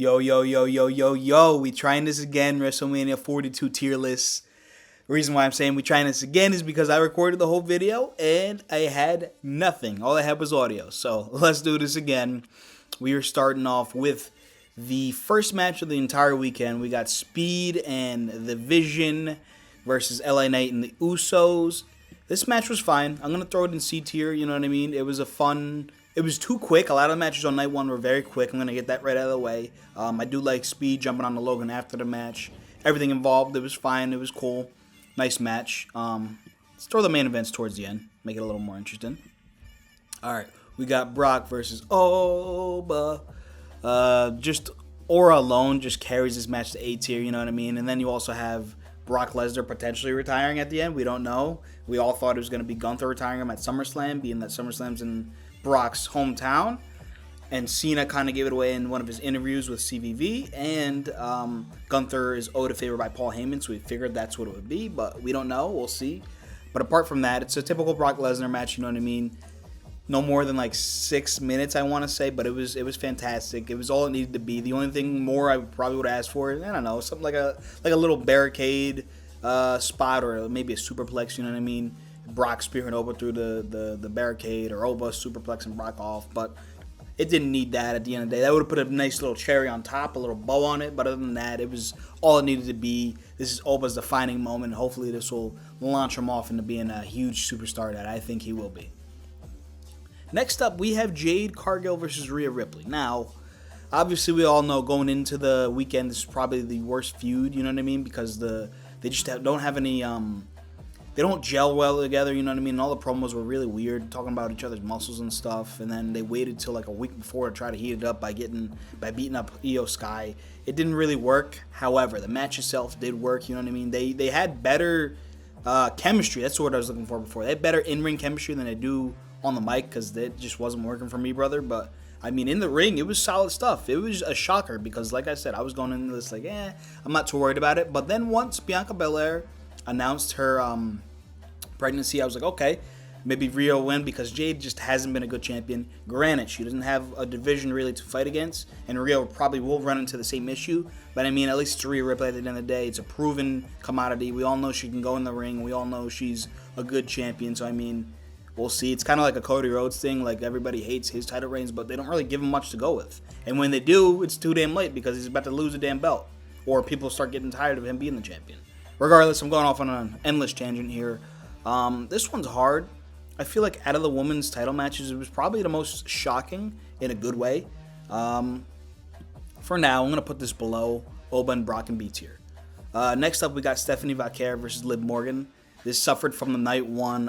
Yo, yo, yo, yo, yo, yo. We trying this again, WrestleMania 42 tier list. The reason why I'm saying we trying this again is because I recorded the whole video and I had nothing. All I had was audio. So let's do this again. We are starting off with the first match of the entire weekend. We got Speed and the Vision versus LA Knight and the Usos. This match was fine. I'm going to throw it in C tier, you know what I mean? It was it was too quick. A lot of the matches on night one were very quick. I'm going to get that right out of the way. I do like Speed jumping on the Logan after the match. Everything involved, it was fine. It was cool. Nice match. Let's throw the main events towards the end. Make it a little more interesting. All right. We got Brock versus Oba. Just Aura alone just carries this match to A tier, you know what I mean? And then you also have Brock Lesnar potentially retiring at the end. We don't know. We all thought it was going to be Gunther retiring him at SummerSlam, being that SummerSlam's in Brock's hometown. And Cena kind of gave it away in one of his interviews with CVV. And Gunther is owed a favor by Paul Heyman, so we figured that's what it would be. But we don't know. We'll see. But apart from that, it's a typical Brock Lesnar match, you know what I mean? No more than like 6 minutes, I want to say, but it was fantastic. It was all it needed to be. The only thing more I probably would ask for, I don't know, something like a little barricade spot or maybe a superplex. You know what I mean? Brock spearing Oba through the barricade, or Oba superplexing Brock off, but it didn't need that at the end of the day. That would have put a nice little cherry on top, a little bow on it. But other than that, it was all it needed to be. This is Oba's defining moment. Hopefully, this will launch him off into being a huge superstar that I think he will be. Next up, we have Jade Cargill versus Rhea Ripley. Now, obviously, we all know going into the weekend, this is probably the worst feud, you know what I mean? Because they just don't have any, they don't gel well together, you know what I mean? And all the promos were really weird, talking about each other's muscles and stuff. And then they waited till like a week before to try to heat it up by beating up Io Sky. It didn't really work. However, the match itself did work, you know what I mean? They had better chemistry. That's what I was looking for before. They had better in-ring chemistry than they do on the mic, because it just wasn't working for me, brother. But I mean, in the ring, it was solid stuff. It was a shocker because, like I said, I was going into this like, I'm not too worried about it. But then once Bianca Belair announced her pregnancy, I was like, okay, maybe Rhea will win, because Jade just hasn't been a good champion. Granted, she doesn't have a division really to fight against, and Rhea probably will run into the same issue. But I mean, at least it's Rhea Ripley at the end of the day. It's a proven commodity. We all know she can go in the ring. We all know she's a good champion. So I mean, we'll see. It's kind of like a Cody Rhodes thing. Like, everybody hates his title reigns, but they don't really give him much to go with. And when they do, it's too damn late, because he's about to lose a damn belt, or people start getting tired of him being the champion. Regardless, I'm going off on an endless tangent here. This one's hard. I feel like out of the women's title matches, it was probably the most shocking in a good way. For now, I'm going to put this below Oba and Brock and B tier. Next up, we got Stephanie Vaquer versus Liv Morgan. This suffered from the night one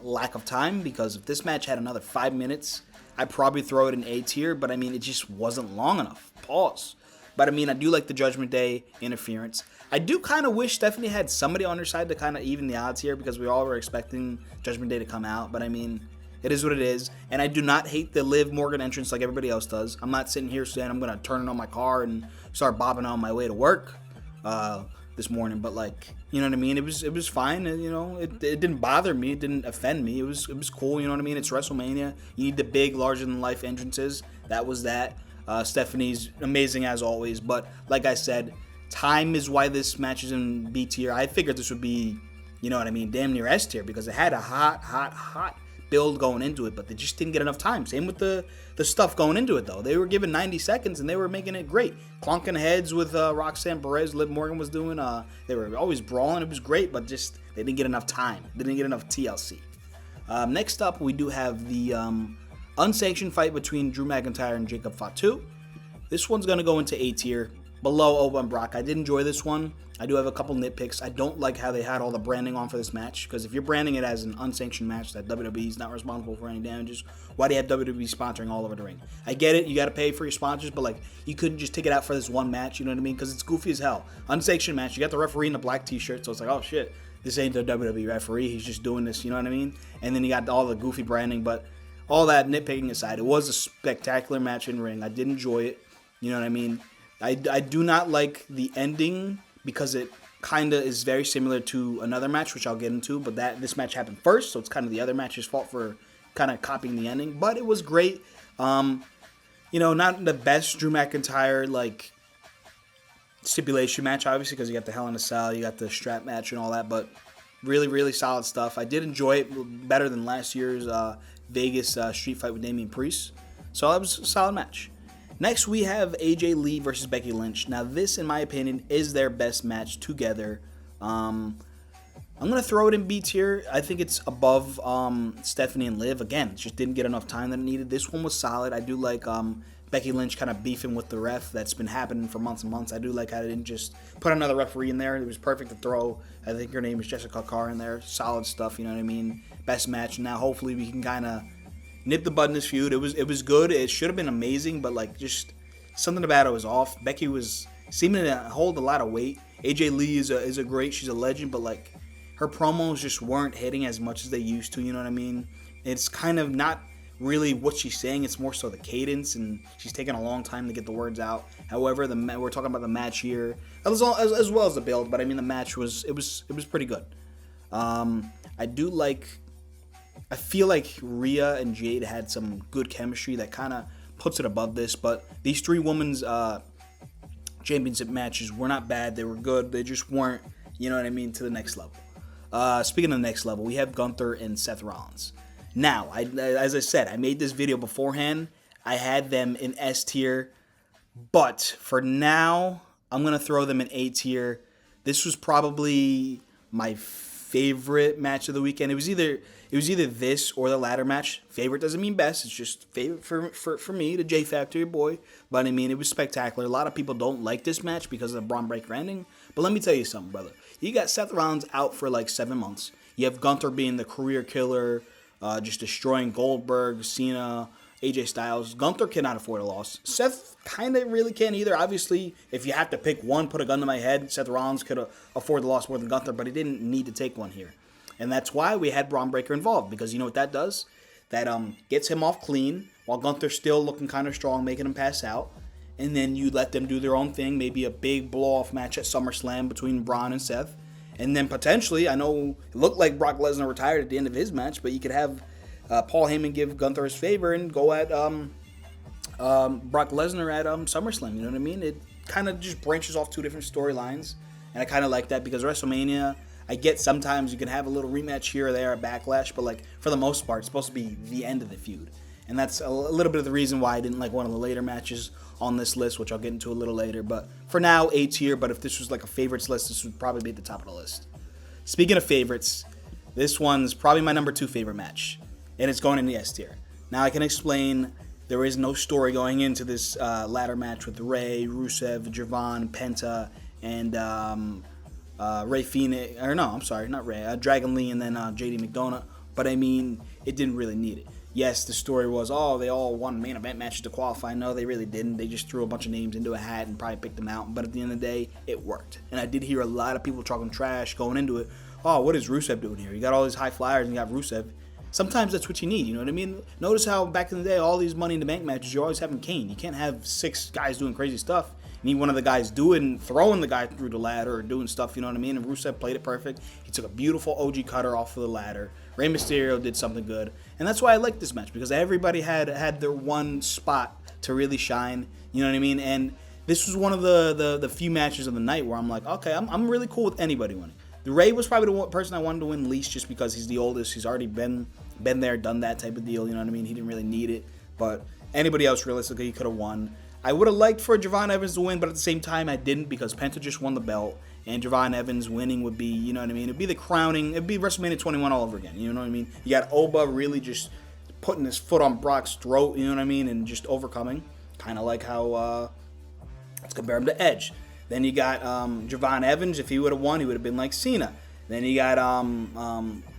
lack of time, because if this match had another 5 minutes, I'd probably throw it in A tier, but I mean, it just wasn't long enough. Pause. But I mean, I do like the Judgment Day interference. I do kind of wish Stephanie had somebody on her side to kind of even the odds here, because we all were expecting Judgment Day to come out, but I mean, it is what it is. And I do not hate the Liv Morgan entrance like everybody else does. I'm not sitting here saying I'm going to turn it on my car and start bobbing on my way to work this morning, but like, you know what I mean? It was fine, and you know, it didn't bother me, it didn't offend me. It was cool, you know what I mean? It's WrestleMania. You need the big, larger than life entrances. That was that. Stephanie's amazing as always, but like I said, time is why this match is in B tier. I figured this would be, you know what I mean, damn near S tier, because it had a hot build going into it, but they just didn't get enough time. Same with the stuff going into it, though. They were given 90 seconds, and they were making it great. Clonking heads with Roxanne Perez, Liv Morgan was doing. They were always brawling. It was great, but just they didn't get enough time. They didn't get enough TLC. Next up, we do have the unsanctioned fight between Drew McIntyre and Jacob Fatu. This one's going to go into A tier, below Oba and Brock. I did enjoy this one. I do have a couple nitpicks. I don't like how they had all the branding on for this match, because if you're branding it as an unsanctioned match that WWE's not responsible for any damages, why do you have WWE sponsoring all over the ring? I get it, you got to pay for your sponsors, but like, you couldn't just take it out for this one match, you know what I mean? Because it's goofy as hell. Unsanctioned match, you got the referee in a black t-shirt, so it's like, oh shit, this ain't the WWE referee, he's just doing this, you know what I mean? And then you got all the goofy branding, but all that nitpicking aside, it was a spectacular match in ring. I did enjoy it, you know what I mean? I do not like the ending, because it kind of is very similar to another match, which I'll get into, but this match happened first, so it's kind of the other match's fault for kind of copying the ending, but it was great. You know, not the best Drew McIntyre, like, stipulation match, obviously, because you got the Hell in a Cell, you got the strap match and all that, but really, really solid stuff. I did enjoy it better than last year's Vegas street fight with Damian Priest. So that was a solid match. Next, we have AJ Lee versus Becky Lynch. Now, this, in my opinion, is their best match together. I'm going to throw it in B tier. I think it's above Stephanie and Liv. Again, it just didn't get enough time that it needed. This one was solid. I do like Becky Lynch kind of beefing with the ref. That's been happening for months and months. I do like how they didn't just put another referee in there. It was perfect to throw. I think her name is Jessica Carr in there. Solid stuff, you know what I mean? Best match. Now, hopefully, we can kind of nip the bud in this feud. It was good. It should have been amazing, but like just something about it was off. Becky was seeming to hold a lot of weight. AJ Lee is a great. She's a legend, but like her promos just weren't hitting as much as they used to. You know what I mean? It's kind of not really what she's saying. It's more so the cadence, and she's taking a long time to get the words out. However, we're talking about the match here as well as the build, but I mean the match was pretty good. I feel like Rhea and Jade had some good chemistry that kind of puts it above this, but these three women's championship matches were not bad. They were good. They just weren't, you know what I mean, to the next level. Speaking of the next level, we have Gunther and Seth Rollins. Now, as I said, I made this video beforehand. I had them in S tier, but for now, I'm going to throw them in A tier. This was probably my favorite match of the weekend. It was either this or the ladder match. Favorite doesn't mean best. It's just favorite for me, the J Factor, your boy. But I mean, it was spectacular. A lot of people don't like this match because of the Braun Breaker ending. But let me tell you something, brother. You got Seth Rollins out for like 7 months. You have Gunther being the career killer, just destroying Goldberg, Cena, AJ Styles. Gunther cannot afford a loss. Seth kind of really can't either. Obviously, if you have to pick one, put a gun to my head, Seth Rollins could afford the loss more than Gunther, but he didn't need to take one here. And that's why we had Braun Breaker involved, because you know what that does? That gets him off clean, while Gunther's still looking kind of strong, making him pass out. And then you let them do their own thing, maybe a big blow-off match at SummerSlam between Braun and Seth. And then potentially, I know it looked like Brock Lesnar retired at the end of his match, but you could have Paul Heyman give Gunther his favor and go at Brock Lesnar at SummerSlam. You know what I mean? It kind of just branches off two different storylines. And I kind of like that because WrestleMania, I get sometimes you can have a little rematch here or there at Backlash, but like for the most part, it's supposed to be the end of the feud. And that's a little bit of the reason why I didn't like one of the later matches on this list, which I'll get into a little later. But for now, A tier, but if this was like a favorites list, this would probably be at the top of the list. Speaking of favorites, this one's probably my number 2 favorite match, and it's going in the S tier. Now I can explain there is no story going into this ladder match with Rey, Rusev, Javon, Penta, and Ray Phoenix, or no, I'm sorry, not Ray, Dragon Lee, and then JD McDonough. But I mean, it didn't really need it. Yes, the story was, they all won main event matches to qualify. No, they really didn't. They just threw a bunch of names into a hat and probably picked them out. But at the end of the day, it worked. And I did hear a lot of people talking trash going into it. Oh, what is Rusev doing here? You got all these high flyers and you got Rusev. Sometimes that's what you need, you know what I mean? Notice how back in the day, all these Money in the Bank matches, you're always having Kane. You can't have 6 guys doing crazy stuff. You need one of the guys throwing the guy through the ladder or doing stuff, you know what I mean? And Rusev played it perfect. He took a beautiful OG cutter off of the ladder. Rey Mysterio did something good. And that's why I like this match, because everybody had their one spot to really shine, you know what I mean? And this was one of the few matches of the night where I'm like, okay, I'm really cool with anybody winning. The Rey was probably the person I wanted to win least just because he's the oldest. He's already been there, done that type of deal, you know what I mean? He didn't really need it. But anybody else, realistically, he could have won. I would have liked for Javon Evans to win, but at the same time, I didn't because Penta just won the belt, and Javon Evans winning would be, you know what I mean? It'd be the crowning. It'd be WrestleMania 21 all over again, you know what I mean? You got Oba really just putting his foot on Brock's throat, you know what I mean, and just overcoming. Kind of like how, let's compare him to Edge. Then you got Javon Evans. If he would have won, he would have been like Cena. Then you got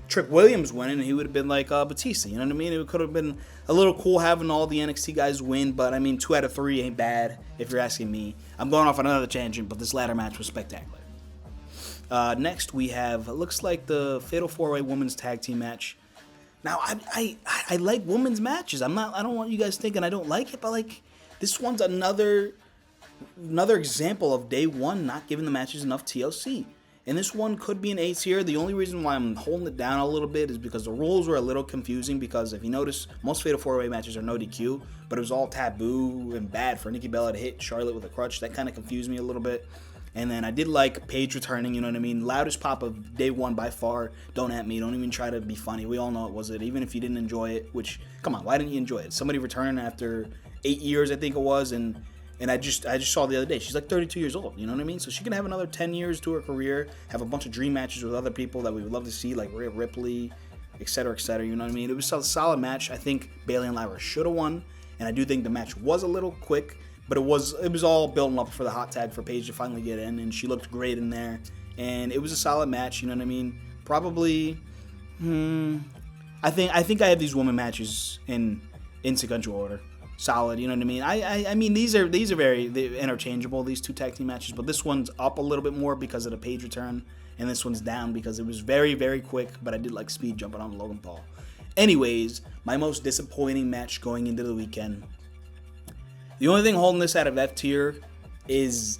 Trick Williams winning, and he would have been like Batista. You know what I mean? It could have been a little cool having all the NXT guys win, but I mean, 2 out of 3 ain't bad if you're asking me. I'm going off on another tangent, but this ladder match was spectacular. Next, we have, it looks like the Fatal 4-Way Women's Tag Team match. Now, I like women's matches. I don't want you guys thinking I don't like it, but like this one's another example of day one not giving the matches enough TLC. And this one could be an A tier. The only reason why I'm holding it down a little bit is because the rules were a little confusing. Because if you notice, most Fatal 4-Way matches are no DQ, but it was all taboo and bad for Nikki Bella to hit Charlotte with a crutch. That kind of confused me a little bit. And then I did like Paige returning, you know what I mean? Loudest pop of day one by far. Don't at me. Don't even try to be funny. We all know it was it. Even if you didn't enjoy it, which, come on, why didn't you enjoy it? Somebody returning after 8 years, I think it was, and I just saw the other day. She's like 32 years old, you know what I mean? So she can have another 10 years to her career, have a bunch of dream matches with other people that we would love to see, like Rhea Ripley, etc., you know what I mean? It was a solid match. I think Bayley and Lyra should have won, and I do think the match was a little quick. But it was all building up for the hot tag for Paige to finally get in, and she looked great in there. And it was a solid match, you know what I mean? Probably, I think I have these women matches in sequential order. Solid, you know what I mean? I mean these are very interchangeable, these two tag team matches, but this one's up a little bit more because of the Paige return, and this one's down because it was very, very quick. But I did like speed jumping on Logan Paul. Anyways, my most disappointing match going into the weekend. The only thing holding this out of F tier is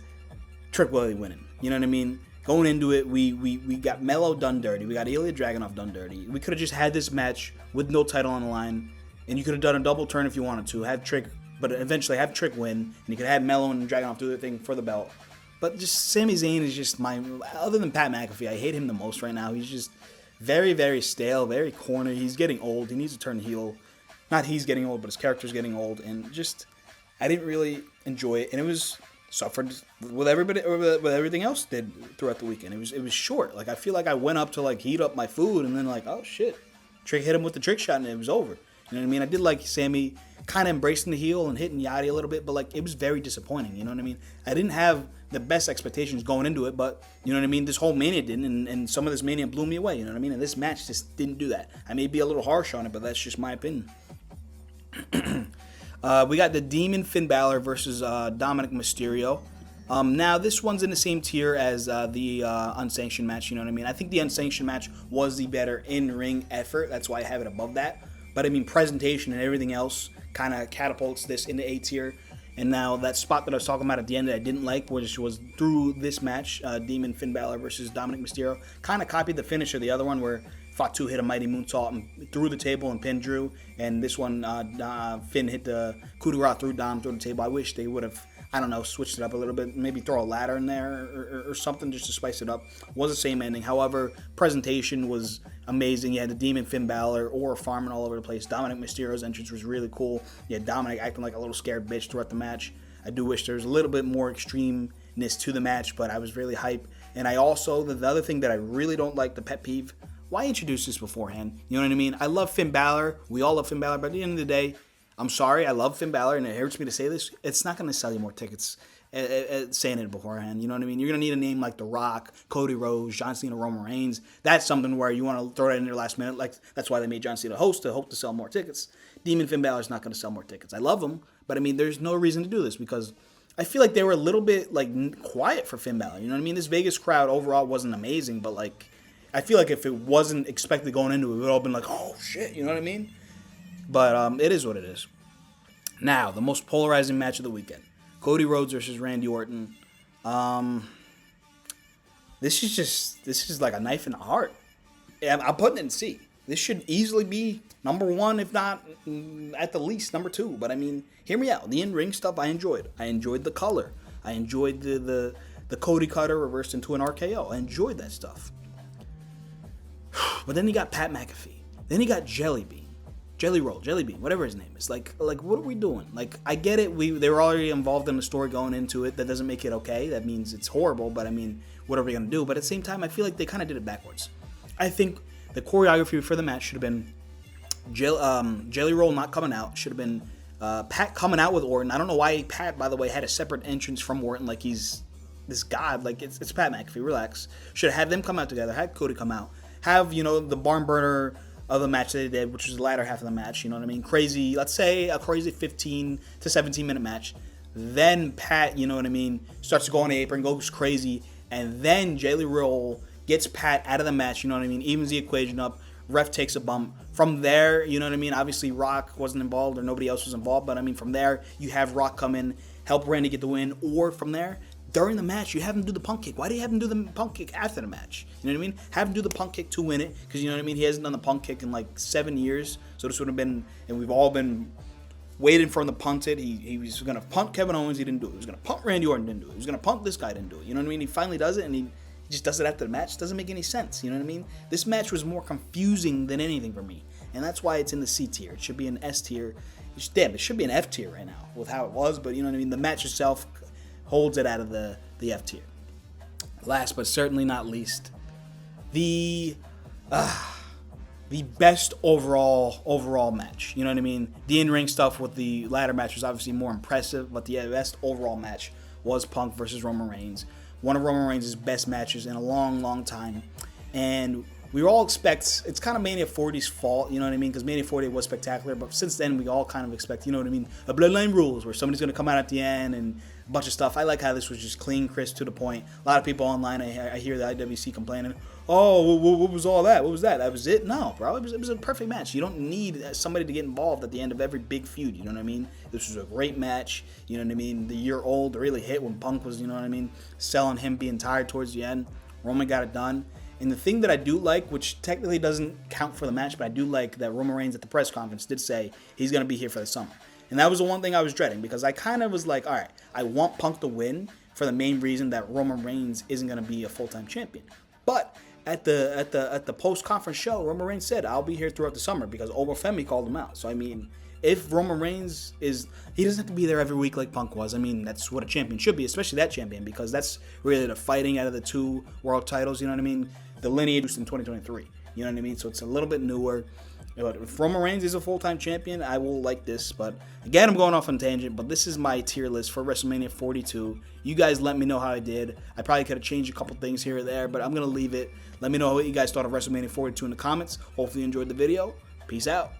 Trick Willie winning. You know what I mean? Going into it, we got Mello done dirty. We got Ilya Dragunov done dirty. We could have just had this match with no title on the line, and you could have done a double turn if you wanted to. Have Trick, but eventually have Trick win, and you could have Mello and Dragunov do their thing for the belt. But just Sami Zayn is just other than Pat McAfee, I hate him the most right now. He's just very, very stale, very corny. He's getting old. He needs to turn heel. Not he's getting old, but his character's getting old, and just I didn't really enjoy it, and it was suffered with everybody, with everything else did throughout the weekend. It was short. Like I feel like I went up to like heat up my food, and then like, oh shit, Trick hit him with the trick shot, and it was over. You know what I mean? I did like Sammy kind of embracing the heel and hitting Yachty a little bit, but like it was very disappointing. You know what I mean? I didn't have the best expectations going into it, but you know what I mean? This whole Mania didn't, and some of this Mania blew me away. You know what I mean? And this match just didn't do that. I may be a little harsh on it, but that's just my opinion. We got the Demon Finn Balor versus Dominic Mysterio. Now, this one's in the same tier as the unsanctioned match, you know what I mean? I think the unsanctioned match was the better in-ring effort. That's why I have it above that. But, I mean, presentation and everything else kind of catapults this into A tier. And now that spot that I was talking about at the end that I didn't like, which was through this match, Demon Finn Balor versus Dominic Mysterio, kind of copied the finish of the other one where Fatu hit a mighty moonsault and through the table and pinned Drew. And this one, Finn hit the coup de grace through Dom through the table. I wish they would have, I don't know, switched it up a little bit. Maybe throw a ladder in there or something just to spice it up. Was the same ending. However, presentation was amazing. You had the Demon Finn Balor or farming all over the place. Dominic Mysterio's entrance was really cool. You had Dominic acting like a little scared bitch throughout the match. I do wish there was a little bit more extremeness to the match, but I was really hyped. And I also, the other thing that I really don't like, the pet peeve, why introduce this beforehand? You know what I mean? I love Finn Balor. We all love Finn Balor. But at the end of the day, I'm sorry. I love Finn Balor, and it hurts me to say this. It's not going to sell you more tickets saying it beforehand. You know what I mean? You're going to need a name like The Rock, Cody Rhodes, John Cena, Roman Reigns. That's something where you want to throw that in your last minute. Like that's why they made John Cena host to hope to sell more tickets. Demon Finn Balor is not going to sell more tickets. I love him, but I mean, there's no reason to do this because I feel like they were a little bit like quiet for Finn Balor. You know what I mean? This Vegas crowd overall wasn't amazing, but like I feel like if it wasn't expected going into it, we would all been like, oh shit, you know what I mean? But it is what it is. Now, the most polarizing match of the weekend. Cody Rhodes versus Randy Orton. This is like a knife in the heart. I'm putting it in C. This should easily be number one, if not at the least number two. But I mean, hear me out. The in-ring stuff I enjoyed. I enjoyed the color. I enjoyed the Cody cutter reversed into an RKO. I enjoyed that stuff. But then you got Pat McAfee. Then you got Jelly Bean, whatever his name is. Like what are we doing? Like, I get it. They were already involved in the story going into it. That doesn't make it okay. That means it's horrible. But I mean, what are we gonna do? But at the same time, I feel like they kind of did it backwards. I think the choreography for the match should have been Jelly Roll not coming out. Should have been Pat coming out with Orton. I don't know why Pat, by the way, had a separate entrance from Orton. Like he's this god. Like it's Pat McAfee. Relax. Should have had them come out together. Had Cody come out. Have, you know, the barn burner of the match that they did, which was the latter half of the match, you know what I mean? Crazy, let's say a crazy 15 to 17 minute match. Then Pat, you know what I mean, starts to go on the apron, goes crazy, and then Jelly Roll gets Pat out of the match, you know what I mean? Evens the equation up, ref takes a bump. From there, you know what I mean? Obviously Rock wasn't involved or nobody else was involved, but I mean from there, you have Rock come in, help Randy get the win, or from there, during the match, you have him do the punk kick. Why do you have him do the punk kick after the match? You know what I mean? Have him do the punk kick to win it, because you know what I mean? He hasn't done the punk kick in like 7 years, so this would have been, and we've all been waiting for him to punt it. He was going to punt Kevin Owens, he didn't do it. He was going to punt Randy Orton, didn't do it. He was going to punt this guy, didn't do it. You know what I mean? He finally does it, and he just does it after the match. It doesn't make any sense, you know what I mean? This match was more confusing than anything for me, and that's why it's in the C tier. It should be an S tier. Damn, it should be an F tier right now with how it was, but you know what I mean? The match itself holds it out of the F tier. Last but certainly not least, the best overall match. You know what I mean? The in-ring stuff with the ladder match was obviously more impressive, but the best overall match was Punk versus Roman Reigns. One of Roman Reigns' best matches in a long time. And we all expect, it's kind of Mania 40's fault, you know what I mean? Because Mania 40 was spectacular, but since then we all kind of expect, you know what I mean? A Bloodline Rules, where somebody's going to come out at the end and a bunch of stuff. I like how this was just clean, crisp, to the point. A lot of people online, I hear the IWC complaining, oh, what was all that? What was that? That was it? No, bro. It was a perfect match. You don't need somebody to get involved at the end of every big feud, you know what I mean? This was a great match, you know what I mean? The year old really hit when Punk was, you know what I mean, selling him being tired towards the end. Roman got it done. And the thing that I do like, which technically doesn't count for the match, but I do like that Roman Reigns at the press conference did say he's going to be here for the summer. And that was the one thing I was dreading, because I kind of was like, all right, I want Punk to win for the main reason that Roman Reigns isn't going to be a full-time champion. But at the post-conference show, Roman Reigns said, I'll be here throughout the summer, because Obafemi called him out. So, I mean, if Roman Reigns he doesn't have to be there every week like Punk was. I mean, that's what a champion should be, especially that champion, because that's really the fighting out of the 2 world titles, you know what I mean? The lineage was in 2023, you know what I mean? So it's a little bit newer. But if Roman Reigns is a full-time champion, I will like this. But again, I'm going off on a tangent, but this is my tier list for WrestleMania 42. You guys let me know how I did. I probably could have changed a couple things here or there, but I'm going to leave it. Let me know what you guys thought of WrestleMania 42 in the comments. Hopefully you enjoyed the video. Peace out.